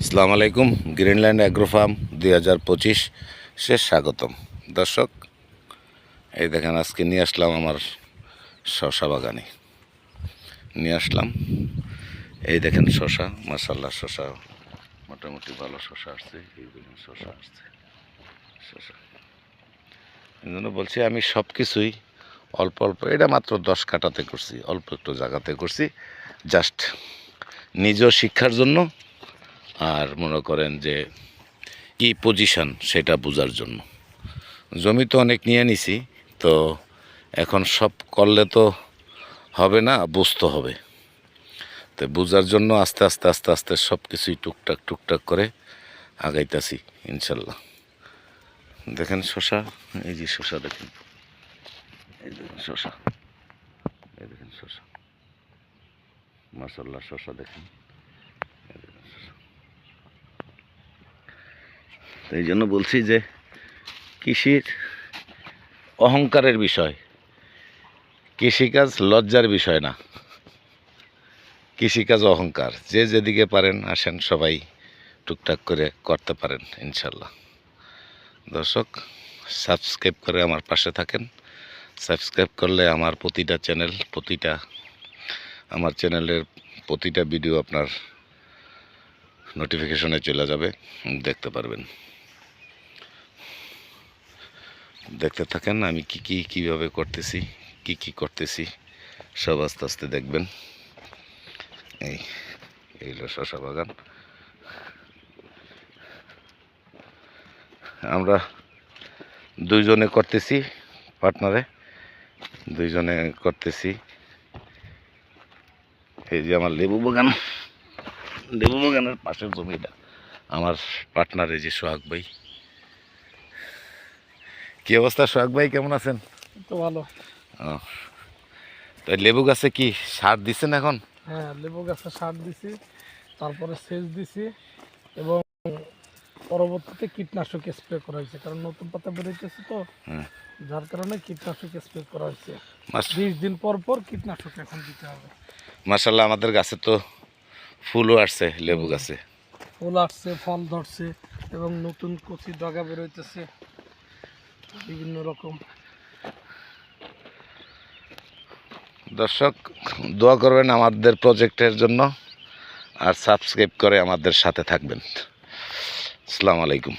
আসসালামু আলাইকুম। Greenland agro farm 2025 স্বাগতম। দর্শক, এই দেখেন আজকে নিয়ে আসলাম আমার শশা বাগানে নিয়ে আসলাম। এই দেখেন শশা, মাশাআল্লাহ শশা মোটামুটি ভালো শশা আসছে। এই দেখেন শশা আসছে, শশা এই জন্য বলছি আমি সব কিছুই অল্প অল্প, এটা মাত্র 10 কাঠাতে করছি, অল্প একটু জায়গাতে করছি, জাস্ট নিজেও শিক্ষার জন্য, আর মনে করেন যে কি পজিশন সেটা বোঝার জন্য। জমি তো অনেক নিয়ে নিছি, তো এখন সব করলে তো হবে না, বুঝতে হবে। তো বোঝার জন্য আস্তে আস্তে আস্তে আস্তে সব কিছুই টুকটাক টুকটাক করে আগাইতেছি ইনশাল্লাহ। দেখেন শশা, এই যে শশা দেখেন, এই দেখেন শশা, এই দেখেন শশা, মাশাআল্লাহ শশা দেখেন, এই দেখেন শশা। তো এই জন্য বলছি যে কৃষির অহংকারের বিষয়, কৃষিকাজ লজ্জার বিষয় না, কৃষিকাজ অহংকার। যে যেদিকে পারেন আসেন, সবাই টুকটাক করে করতে পারেন ইনশাল্লাহ। দর্শক, সাবস্ক্রাইব করে আমার পাশে থাকেন। সাবস্ক্রাইব করলে আমার আমার চ্যানেলের প্রতিটা ভিডিও আপনার নোটিফিকেশনে চলে যাবে, দেখতে পারবেন। দেখতে থাকেন আমি কীভাবে করতেছি, কি করতেছি, সব আস্তে আস্তে দেখবেন। এই হলো শশা বাগান। আমরা দুইজনে করতেছি, পার্টনারে দুইজনে করতেছি। এই যে আমার লেবু বাগানের পাশের জমিটা আমার পার্টনার, এই যে সোহাগ ভাই। কি অবস্থা সোহাগ ভাই, কেমন আছেন? তো ভালো। তো লেবু গাছে কি সার দিচ্ছেন এখন? হ্যাঁ, লেবু গাছে সার দিছি, তারপরে সেচ দিছি এবং পরবর্তীতে কীটনাশক স্প্রে করা হয়েছে, কারণ নতুন পাতা বেরোইতেছে তো, যার কারণে কীটনাশক স্প্রে করা হয়েছে। 20 দিন পর পর কীটনাশক এখন দিতে হবে। মাশাআল্লাহ, আমাদের গাছে তো ফুলও আসছে, লেবু গাছে ফুল আসছে, ফল ধরছে এবং নতুন কচি ডগা বেরোইতেছে বিভিন্ন রকম। দর্শক, দোয়া করবেন আমাদের প্রজেক্টের জন্য, আর সাবস্ক্রাইব করে আমাদের সাথে থাকবেন। আসসালামু আলাইকুম।